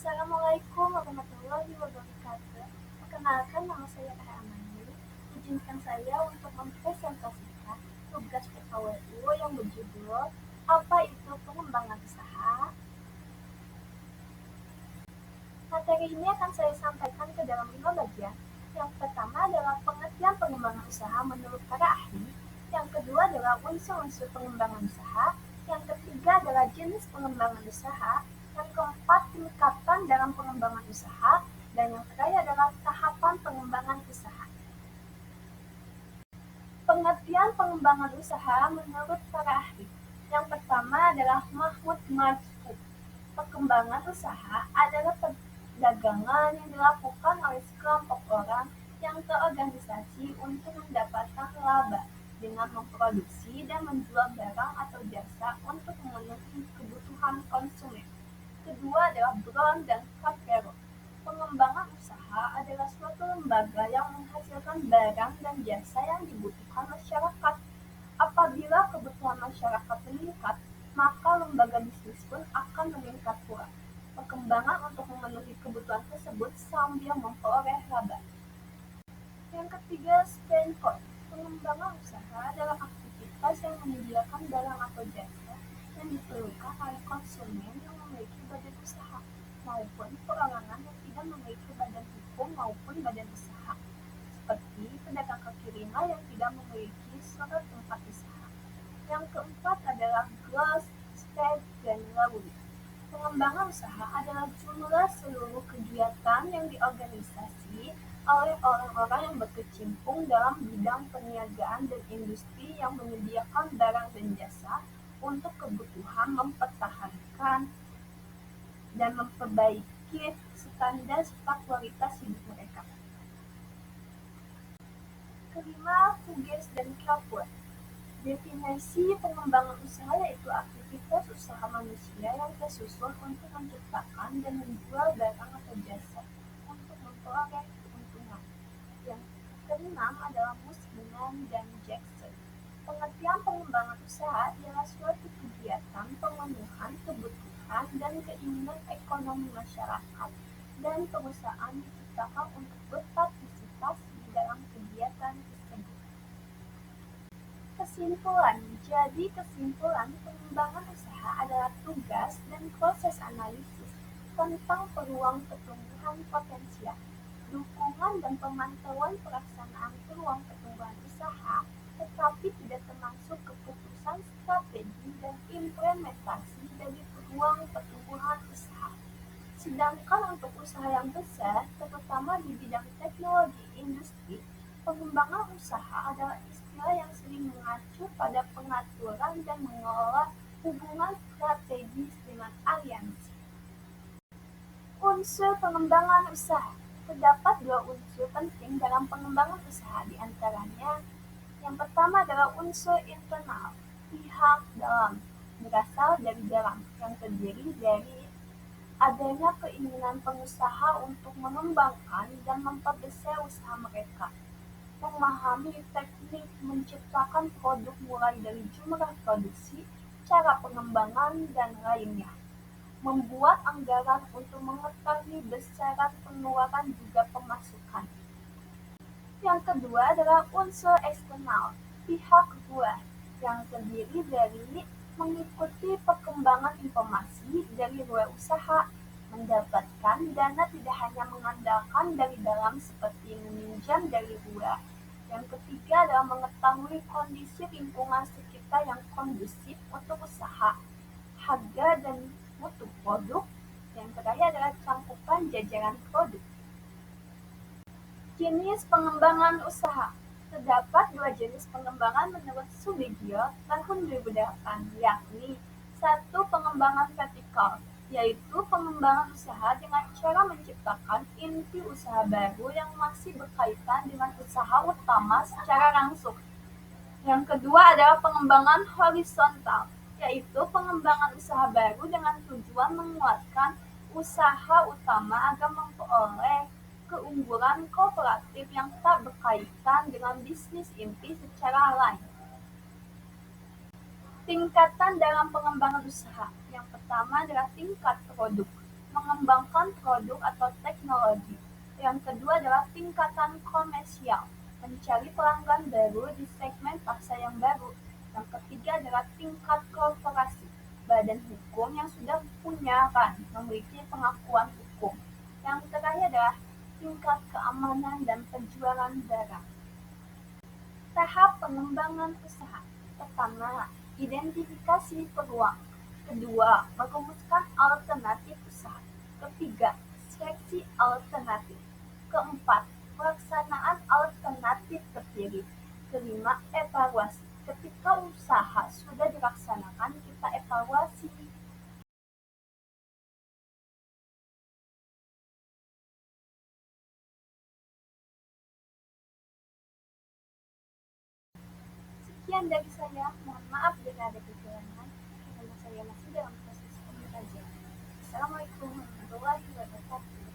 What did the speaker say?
Assalamualaikum warahmatullahi wabarakatuh. Perkenalkan, nama saya Kak Amani. Izinkan saya untuk mempresentasikan tugas PKWU yang berjudul Apa itu Pengembangan Usaha? Materi ini akan saya sampaikan ke dalam 5 bagian. Yang pertama adalah pengertian pengembangan usaha menurut para ahli. Yang kedua adalah unsur-unsur pengembangan usaha. Yang ketiga adalah jenis pengembangan usaha. Yang keempat, tingkatan dalam pengembangan usaha. Dan yang terakhir adalah tahapan pengembangan usaha. Pengertian pengembangan usaha menurut para ahli. Yang pertama adalah Mahmud Majid. Pengembangan usaha adalah perdagangan yang dilakukan oleh sekelompok orang yang terorganisasi untuk mendapatkan laba dengan memproduksi dan menjual barang atau jasa untuk memenuhi kebutuhan konsumen. Kedua adalah Brown dan Capero. Pengembangan usaha adalah suatu lembaga yang menghasilkan barang dan jasa yang dibutuhkan masyarakat. Apabila kebutuhan masyarakat meningkat, maka lembaga bisnis pun akan meningkat pula. Perkembangan untuk memenuhi kebutuhan tersebut sambil memperoleh laba. Yang ketiga, spend cost. Pengembangan usaha adalah aktivitas yang menyediakan barang atau jasa yang diperlukan oleh konsumen yang memiliki badan usaha maupun perorangan yang tidak memiliki badan hukum maupun badan usaha, seperti pedagang kaki lima yang tidak memiliki surat tempat usaha. Yang keempat adalah gross state dan revenue. Pengembangan usaha adalah jumlah seluruh kegiatan yang diorganisasi oleh orang-orang yang berkecimpung dalam bidang perniagaan dan industri yang menyediakan barang dan jasa untuk kebutuhan mempertahankan dan memperbaiki standar serta kualitas hidup mereka. Kelima, Hughes dan Kelford. Definisi pengembangan usaha yaitu aktivitas usaha manusia yang tersusun untuk menciptakan dan menjual barang atau jasa untuk memperoleh keuntungan. Yang keenam adalah Musliman dan Jackson. Pengertian pengembangan usaha ialah suatu kegiatan pemenuhan kebutuhan dan keinginan ekonomi masyarakat dan perusahaan diciptakan untuk berpartisipasi dalam kegiatan tersebut. Kesimpulan. Jadi kesimpulan, pengembangan usaha adalah tugas dan proses analisis tentang peluang pertumbuhan potensial, dukungan dan pemantauan pelaksanaan peluang pertumbuhan usaha, tetapi tidak termasuk keputusan strategi dan implementasi dari peluang pertumbuhan usaha. Sedangkan untuk usaha yang besar, terutama di bidang teknologi industri, pengembangan usaha adalah istilah yang sering mengacu pada pengaturan dan mengelola hubungan strategis dengan aliansi. Unsur pengembangan usaha. Terdapat dua unsur penting dalam pengembangan usaha, di antaranya yang pertama adalah unsur internal, pihak dalam, berasal dari dalam, yang terdiri dari adanya keinginan pengusaha untuk mengembangkan dan memperbesar usaha mereka, memahami teknik menciptakan produk mulai dari jumlah produksi, cara pengembangan, dan lainnya, membuat anggaran untuk mengetahui besaran pengeluaran juga pemasukan. Yang kedua adalah unsur eksternal, pihak luar, yang terdiri dari mengikuti perkembangan informasi dari luar usaha, mendapatkan dana tidak hanya mengandalkan dari dalam seperti meminjam dari luar. Yang ketiga adalah mengetahui kondisi lingkungan sekitar yang kondusif untuk usaha, harga dan mutu produk. Yang terakhir adalah cangkupan jajaran produk. Jenis pengembangan usaha. Terdapat dua jenis pengembangan menurut Subedjo tahun 2008, yakni satu, pengembangan vertikal, yaitu pengembangan usaha dengan cara menciptakan inti usaha baru yang masih berkaitan dengan usaha utama secara langsung. Yang kedua adalah pengembangan horizontal, yaitu pengembangan usaha baru dengan tujuan menguatkan usaha utama agar memperoleh keunggulan kooperatif yang tak berkaitan dengan bisnis inti secara lain. Tingkatan dalam pengembangan usaha. Yang pertama adalah tingkat produk. mengembangkan produk atau teknologi. Yang kedua adalah tingkatan komersial, mencari pelanggan baru di segmen pasar yang baru. Yang ketiga adalah tingkat korporasi, badan hukum yang sudah punya kan, memiliki pengakuan hukum. Yang terakhir adalah tingkat keamanan dan penjualan barang. Tahap pengembangan usaha. Pertama, identifikasi peluang. Kedua, merumuskan alternatif usaha. Ketiga, seleksi alternatif. Keempat, pelaksanaan alternatif terpilih. Kelima, evaluasi. Ketika usaha sudah dilaksanakan, kita evaluasi. Sekian dari saya, mohon maaf jika ada kekurangan, karena saya masih dalam proses pembelajaran. Assalamualaikum warahmatullahi wabarakatuh.